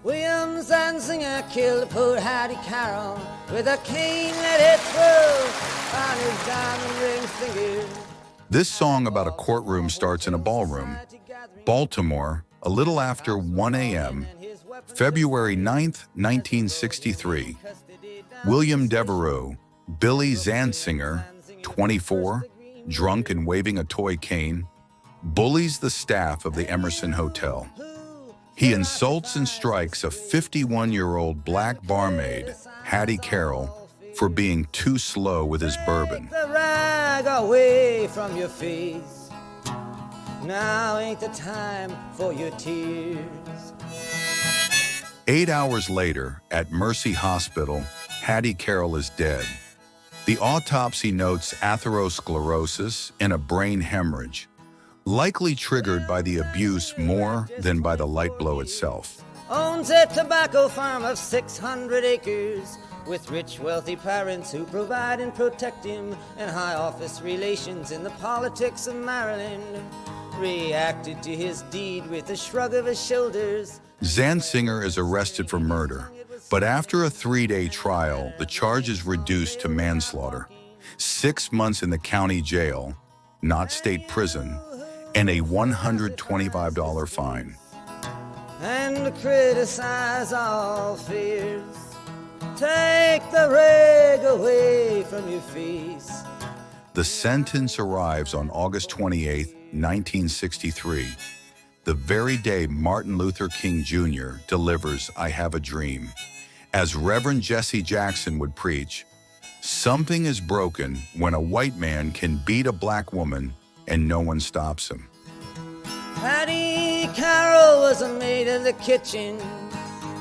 William Zanzinger killed poor Hattie Carroll with a cane let it through on his diamond ring finger. This song about a courtroom starts in a ballroom. Baltimore, a little after 1 a.m., February 9th, 1963. William Devereaux, Billy Zanzinger, 24, drunk and waving a toy cane, bullies the staff of the Emerson Hotel. He insults and strikes a 51-year-old black barmaid, Hattie Carroll, for being too slow with his bourbon. Take the rag away from your face. Now ain't the time for your tears. 8 hours later, at Mercy Hospital, Hattie Carroll is dead. The autopsy notes atherosclerosis and a brain hemorrhage, likely triggered by the abuse more than by the light blow itself. Owns a tobacco farm of 600 acres, with rich, wealthy parents who provide and protect him, and high office relations in the politics of Maryland. Reacted to his deed with a shrug of his shoulders. Zanzinger is arrested for murder, but after a 3-day trial, the charge is reduced to manslaughter, 6 months in the county jail, not state prison, and a $125 fine. And criticize all fears. Take the rag away from your face. The sentence arrives on August 28, 1963, the very day Martin Luther King Jr. delivers I Have a Dream. As Reverend Jesse Jackson would preach, something is broken when a white man can beat a black woman and no one stops him. Hattie Carroll was a maid in the kitchen.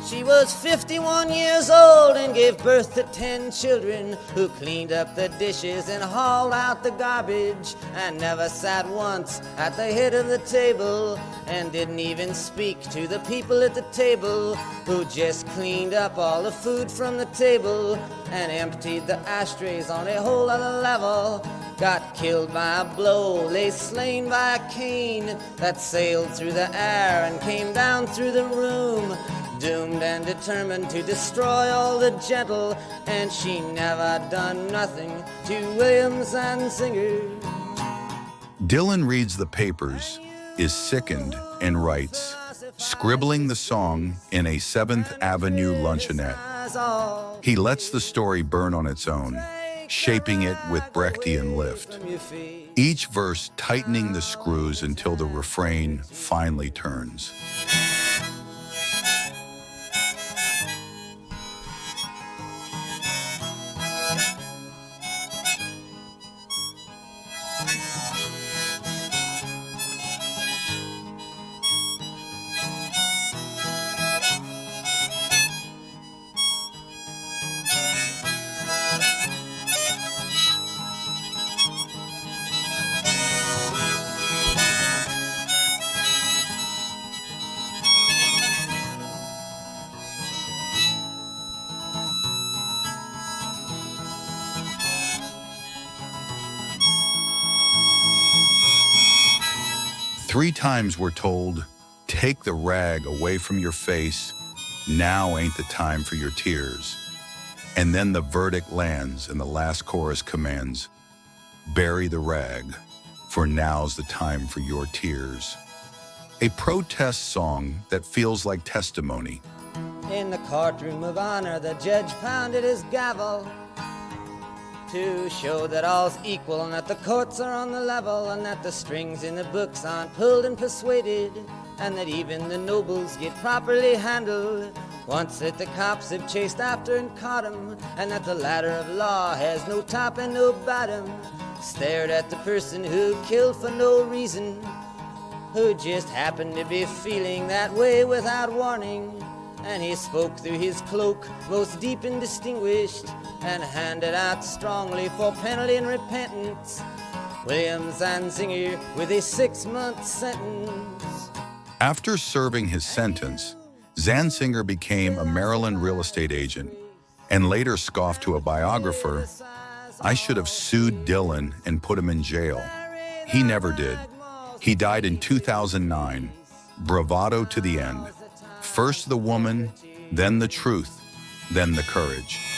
She was 51 years old and gave birth to 10 children, who cleaned up the dishes and hauled out the garbage, and never sat once at the head of the table, and didn't even speak to the people at the table, who just cleaned up all the food from the table and emptied the ashtrays on a whole other level. Got killed by a blow, lay slain by a cane that sailed through the air and came down through the room, doomed and determined to destroy all the gentle, and she never done nothing to William Zanzinger. Dylan reads the papers, is sickened, and writes, scribbling the song in a 7th Avenue luncheonette. He lets the story burn on its own, shaping it with Brechtian lift, each verse tightening the screws until the refrain finally turns. Three times we're told, take the rag away from your face, now ain't the time for your tears. And then the verdict lands and the last chorus commands, bury the rag, for now's the time for your tears. A protest song that feels like testimony. In the courtroom of honor, the judge pounded his gavel to show that all's equal and that the courts are on the level, and that the strings in the books aren't pulled and persuaded, and that even the nobles get properly handled once that the cops have chased after and caught 'em, and that the ladder of law has no top and no bottom. Stared at the person who killed for no reason, who just happened to be feeling that way without warning. And he spoke through his cloak, most deep and distinguished, and handed out strongly for penalty and repentance William Zanzinger with a 6-month sentence. After serving his sentence, Zanzinger became a Maryland real estate agent and later scoffed to a biographer, I should have sued Dylan and put him in jail. He never did. He died in 2009, bravado to the end. First the woman, then the truth, then the courage.